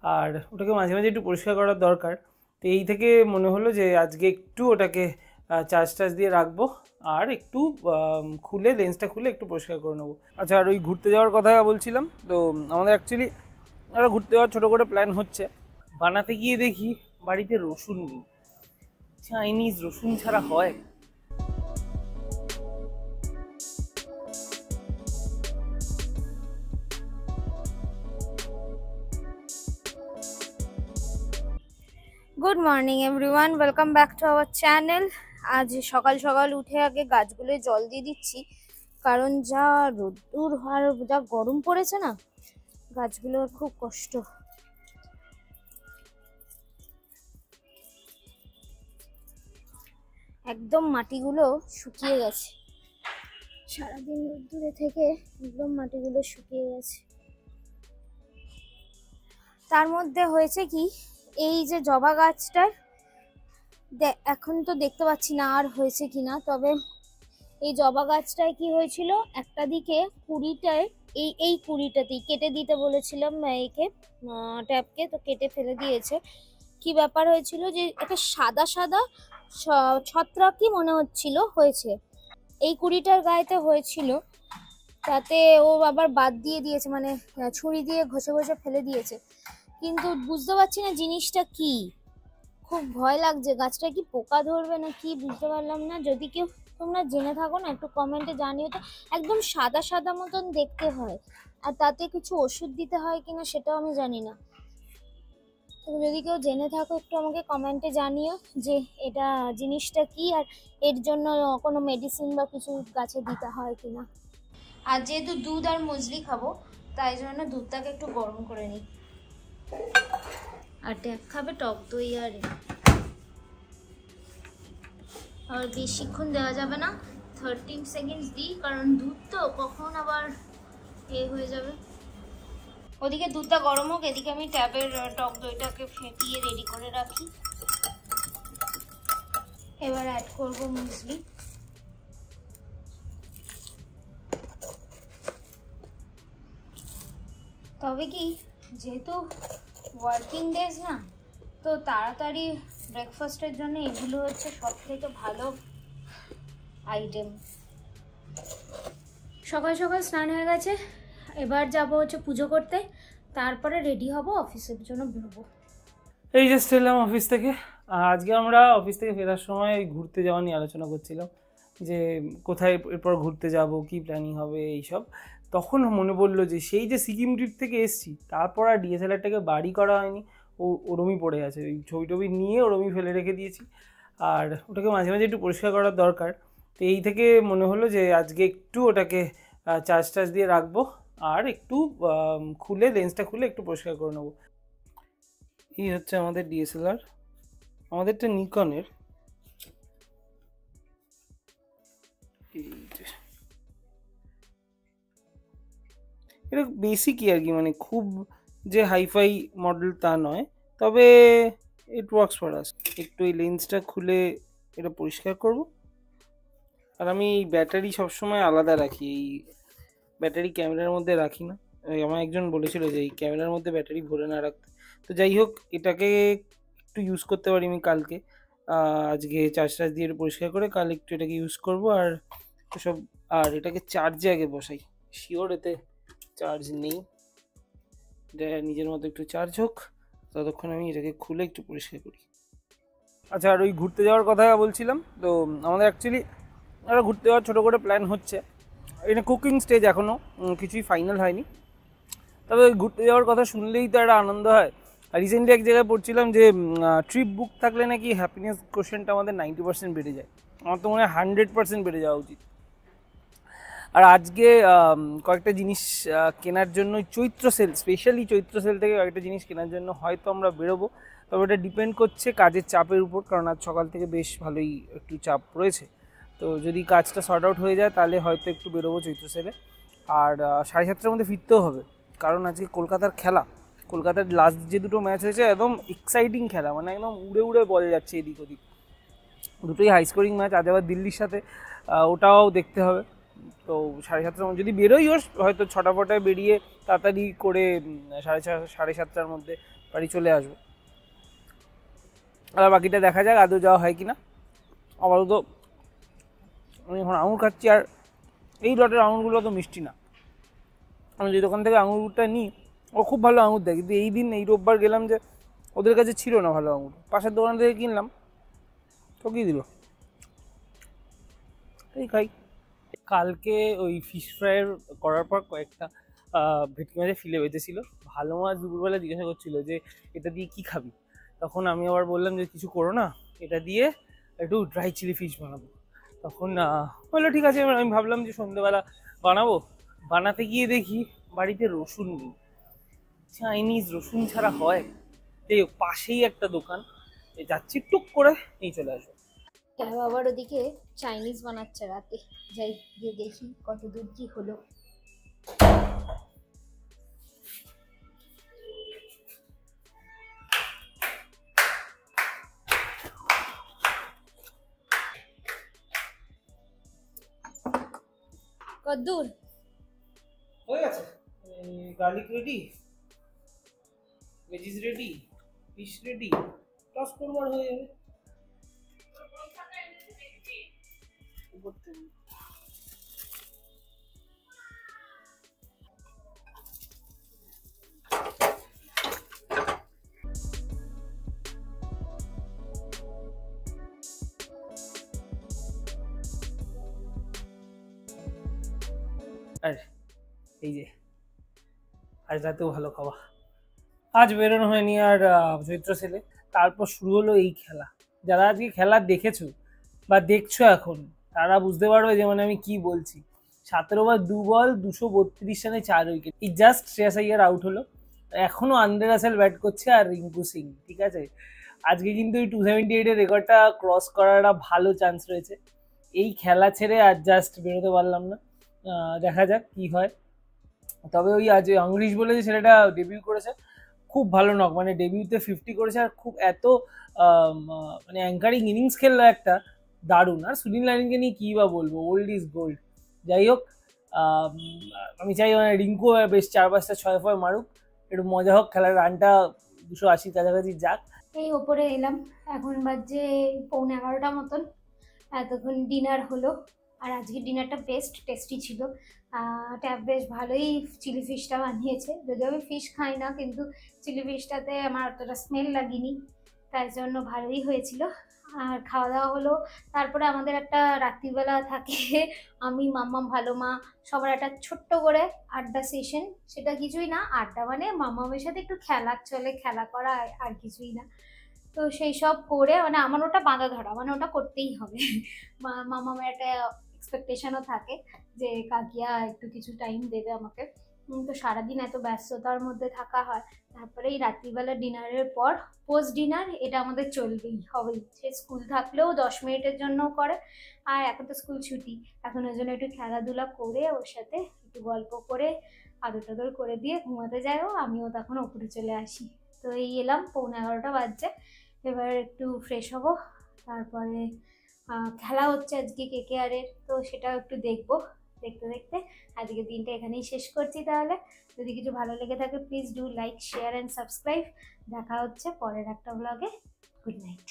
আর ওটাকে মাঝে মাঝে একটু পরিষ্কার করার দরকার। তো এই থেকে মনে হলো যে আজকে একটু ওটাকে চার্জ দিয়ে রাখবো আর একটু খুলে লেন্সটা খুলে একটু পরিষ্কার করে নেবো। আচ্ছা, আর ওই ঘুরতে যাওয়ার কথা বলছিলাম, তো আমাদের অ্যাকচুয়ালি একটা ঘুরতে যাওয়ার ছোটো করে প্ল্যান হচ্ছে। বানাতে গিয়ে দেখি বাড়িতে রসুন নেই। চাইনিজ রসুন ছাড়া হয়? Good morning everyone, welcome back to our channel. আজ সকাল সকাল উঠে আগে গাছগুলো জল দিয়ে দিচ্ছি, কারণ যা রোদ্দুর আর যা গরম পড়েছে না, গাছগুলোর খুব কষ্ট। একদম মাটিগুলো শুকিয়ে গেছে, সারাদিন রোদ্দুরে থেকে একদম মাটিগুলো শুকিয়ে গেছে। তার মধ্যে হয়েছে কি, এই যে জবা গাছটার এখন তো দেখতে পাচ্ছি না আর হয়েছে কিনা, তবে এই জবা গাছটায় কি হয়েছিল, একটা দিকে কুড়িটায় এই কুড়িটাতেই কেটে দিতে বলেছিলাম একে ট্যাপকে, তো কেটে ফেলে দিয়েছে। কি ব্যাপার হয়েছিল যে এটা সাদা সাদা ছত্রাক কি মনে হচ্ছিল হয়েছে, এই কুড়িটার গায়েতে হয়েছিল, তাতে ও আবার বাদ দিয়ে দিয়েছে, মানে ছুরি দিয়ে ঘষে ঘষে ফেলে দিয়েছে। কিন্তু বুঝতে পারছি না জিনিসটা কি, খুব ভয় লাগছে। গাছটা কি পোকা ধরবে না কি বুঝতে পারলাম না। যদি কেউ তোমরা জেনে থাকো না, একটু কমেন্টে জানিও তো। একদম সাদা সাদা মতন দেখতে হয়, আর তাতে কিছু ওষুধ দিতে হয় কিনা সেটাও আমি জানি না। তো যদি কেউ জেনে থাকো একটু আমাকে কমেন্টে জানিও যে এটা জিনিসটা কি, আর এর জন্য কোনো মেডিসিন বা কিছু গাছে দিতে হয় কিনা। আর যেহেতু দুধ আর মজলি খাবো, তাই জন্য দুধটাকে একটু গরম করে নিই। আর ট্যাপ খাবে টক দই আর বেশিক্ষণ দেওয়া যাবে না, 13 সেকেন্ডস দিই, কারণ দুধ তো কখন আবার হয়ে যাবে। ওদিকে দুধটা গরম হোক, এদিকে আমি ট্যাপের টক দইটাকে ফেটিয়ে রেডি করে রাখি। এবার অ্যাড করবো মুসলি। তবে কি, যেহেতু ওয়ার্কিং ডেজ না, তো তাড়াতাড়ি ব্রেকফাস্টের জন্য এগুলো হচ্ছে সব থেকে ভালো আইটেম। সকাল সকাল স্নান হয়ে গেছে, এবার যাব হচ্ছে পুজো করতে, তারপরে রেডি হব অফিসের জন্য বেরোবো। এই জাস্ট এলাম অফিস থেকে। আজকে আমরা অফিস থেকে ফেরার সময় ঘুরতে যাওয়া নিয়ে আলোচনা করছিলাম যে কোথায় এরপর ঘুরতে যাব, কি প্ল্যানিং হবে এইসব। তখন মনে পড়লো যে সেই যে সিকিম ট্রিপ থেকে এসেছি, তারপর আর ডিএসএলআরটাকে বাড়ি করা হয়নি, ওরমই পড়ে আছে। ওই ছবি টবি নিয়ে ওরমই ফেলে রেখে দিয়েছি, আর ওটাকে মাঝে মাঝে একটু পরিষ্কার করার দরকার। তো এই থেকে মনে হলো যে আজকে একটু ওটাকে চার্জ দিয়ে রাখবো আর একটু খুলে লেন্সটা খুলে একটু পরিষ্কার করে নেবো। এই হচ্ছে আমাদের ডিএসএলআর, আমাদেরটা নিকনের। এটা বেসিকই আর কি, মানে খুব যে হাইফাই মডেল তা নয়, তবে ইট ওয়ার্কস ফর আস। একটু এই লেন্সটা খুলে এটা পরিষ্কার করব। আর আমি এই ব্যাটারি সবসময় আলাদা রাখি, এই ব্যাটারি ক্যামেরার মধ্যে রাখি না। আমার একজন বলেছিল যে এই ক্যামেরার মধ্যে ব্যাটারি ভরে না রাখতে। তো যাই হোক, এটাকে একটু ইউজ করতে পারি আমি কালকে। আজকে চার্জ দিয়ে পরিষ্কার করে কাল একটু এটাকে ইউজ করব। আর সব, আর এটাকে চার্জে আগে বসাই, শিওর এতে চার্জ নেই। এটা নিজের মতো একটু চার্জ হোক, ততক্ষণ আমি এটাকে খুলে একটু পরিষ্কার করি। আচ্ছা, আর ওই ঘুরতে যাওয়ার কথা বলছিলাম, তো আমাদের অ্যাকচুয়ালি একটা ঘুরতে যাওয়ার ছোটো করে প্ল্যান হচ্ছে। এটা কুকিং স্টেজ, এখনও কিছুই ফাইনাল হয়নি, তবে ঘুরতে যাওয়ার কথা শুনলেই তো একটা আনন্দ হয়। আর রিসেন্টলি এক জায়গায় পড়ছিলাম যে ট্রিপ বুক থাকলে নাকি হ্যাপিনেস কোশ্চেনটা আমাদের 90% বেড়ে যায়। আমার তো মনে হয় 100% বেড়ে যাওয়া উচিত। আর আজকে কয়েকটা জিনিস কেনার জন্য চৈত্র সেল, স্পেশালি চৈত্র সেল থেকে কয়েকটা জিনিস কেনার জন্য হয়তো আমরা বেরোবো। তবে এটা ডিপেন্ড করছে কাজের চাপের উপর, কারণ আজ সকাল থেকে বেশ ভালোই একটু চাপ রয়েছে। তো যদি কাজটা সর্ট আউট হয়ে যায় তাহলে হয়তো একটু বেরোবো চৈত্র সেলে। আর 7:30টার মধ্যে ফিরতেও হবে, কারণ আজকে কলকাতার খেলা। কলকাতার লাস্ট যে দুটো ম্যাচ হয়েছে একদম এক্সাইটিং খেলা, মানে একদম উড়ে উড়ে বল যাচ্ছে এদিক ওদিক, দুটোই হাই স্কোরিং ম্যাচ। আজ আবার দিল্লির সাথে, ওটাও দেখতে হবে। তো 7:30টার মধ্যে যদি বেরোইও, হয়তো 6টা-ফটায় বেরিয়ে তাড়াতাড়ি করে 7:30-7:30টার মধ্যে বাড়ি চলে আসবো। আর বাকিটা দেখা যাক আদৌ যাওয়া হয় কি না। আপাতত আমি এখন আঙুর খাচ্ছি, আর এই লটের আঙুরগুলো তো মিষ্টি না। আমি যে দোকান থেকে আঙুরটা নিই ও খুব ভালো আঙুর দেয়, কিন্তু এই রোববার গেলাম যে ওদের কাছে ছিল না ভালো আঙুর, পাশের দোকান থেকে কিনলাম, ঠকিয়ে দিল। এই খাই। কালকে ওই ফিশ ফ্রাইয়ের করার পর কয়েকটা ভেটকি মাছের ফিলে বেঁধেছিল। ভালো মাছ দুপুরবেলা জিজ্ঞাসা করছিল যে এটা দিয়ে কি খাবি, তখন আমি আবার বললাম যে কিছু করো না, এটা দিয়ে একটু ড্রাই চিলি ফিশ বানাবো। তখন বললো ঠিক আছে। আমি ভাবলাম যে সন্ধ্যেবেলা বানাবো, বানাতে গিয়ে দেখি বাড়িতে রসুন নেই। চাইনিজ রসুন ছাড়া হয়? এই পাশেই একটা দোকান, যাচ্ছি টুক করে নিয়ে চলে আসবো। আবার ওদিকে চাইনিজ বানাচ্ছে রাতে, যাই গিয়ে দেখি কত দূর কি হলো। কদ্দূর হয়ে গেছে, garlic ready, veggies ready, fish ready, toss করবো আর হয়ে যাবে। আর এই যে আজ রাতেও ভালো খাওয়া। আজ বেরোনো হয়নি আর চৈত্র সেলে, তারপর শুরু হলো এই খেলা। যারা আজকে খেলা দেখেছো বা দেখছো এখন, তারা বুঝতে পারবে যে মানে আমি কি বলছি। 17 ওভার 2 বল, 232 রানে 4 উইকেট। এই জাস্ট শ্রেয়াস আইয়ার আউট হলো, এখনো আন্দ্রে রাসেল ব্যাট করছে আর রিঙ্কু সিং, ঠিক আছে। আজকে কিন্তু এই 278 এর রেকর্ডটা ক্রস করার একটা ভালো চান্স রয়েছে। এই খেলা ছেড়ে আর জাস্ট বেরোতে পারলাম না, দেখা যাক কি হয়। তবে ওই আজ আংরিশ বলে যে ছেলেটা ডেবিউ করেছে, খুব ভালো নক, মানে ডেবিউতে 50 করেছে, আর খুব এত মানে অ্যাঙ্কারিং ইনিংস খেললো একটা দারুণ। আর সুনীল নারিনকে নিয়ে কী বা বলবো, ওল্ড ইজ গোল্ড। যাই হোক, আমি চাই মানে রিঙ্কু বেশ 4-5টা 6 মারুক, একটু মজা হোক, খেলার রানটা 280 কাছাকাছি যাক। এই ওপরে এলাম, এখন বাজে 11:15 মতন। এতক্ষণ ডিনার হলো, আর আজকে ডিনারটা বেস্ট টেস্টি ছিল। ট্যাব বেশ ভালোই চিলি ফিশটা বানিয়েছে, যদিও আমি ফিশ খাই না, কিন্তু চিলি ফিশটাতে আমার অতটা স্মেল লাগেনি, তাই জন্য ভালোই হয়েছিল। আর খাওয়া দাওয়া হলো। তারপরে আমাদের একটা রাত্রিবেলা থাকে, আমি মাম্মাম ভালো মা সবার একটা ছোট্ট করে আড্ডা সেশন। সেটা কিছুই না, আড্ডা মানে মাম্মামের সাথে একটু খেলা চলে, খেলা করা, আর কিছুই না। তো সেই সব করে মানে আমার ওটা বাঁধা ধরা, মানে ওটা করতেই হবে। মামামের একটা এক্সপেকটেশনও থাকে যে কাকিয়া একটু কিছু টাইম দেবে আমাকে। তো সারাদিন এত ব্যস্ততার মধ্যে থাকা হয়, তারপরে এই রাত্রিবেলা ডিনারের পর পোস্ট ডিনার এটা আমাদের চলবেই হবেই। সে স্কুল থাকলেও 10 মিনিটের জন্য করে, আর এখন তো স্কুল ছুটি, এখন ওই জন্য একটু খেলাধুলা করে ওর সাথে একটু গল্প করে আদর টাদর করে দিয়ে ঘুমাতে যায়ও, আমিও তখন ওপরে চলে আসি। তো এই এলাম, 11:15 বাজছে, এবার একটু ফ্রেশ হব। তারপরে খেলা হচ্ছে আজকে কেকেআরের, তো সেটাও একটু দেখবো। দেখতে দেখতে আজকে দিনটা এখানেই শেষ করছি। তাহলে যদি কিছু ভালো লেগে থাকে please do like, share and subscribe. দেখা হচ্ছে পরের একটা ব্লগে। Good night.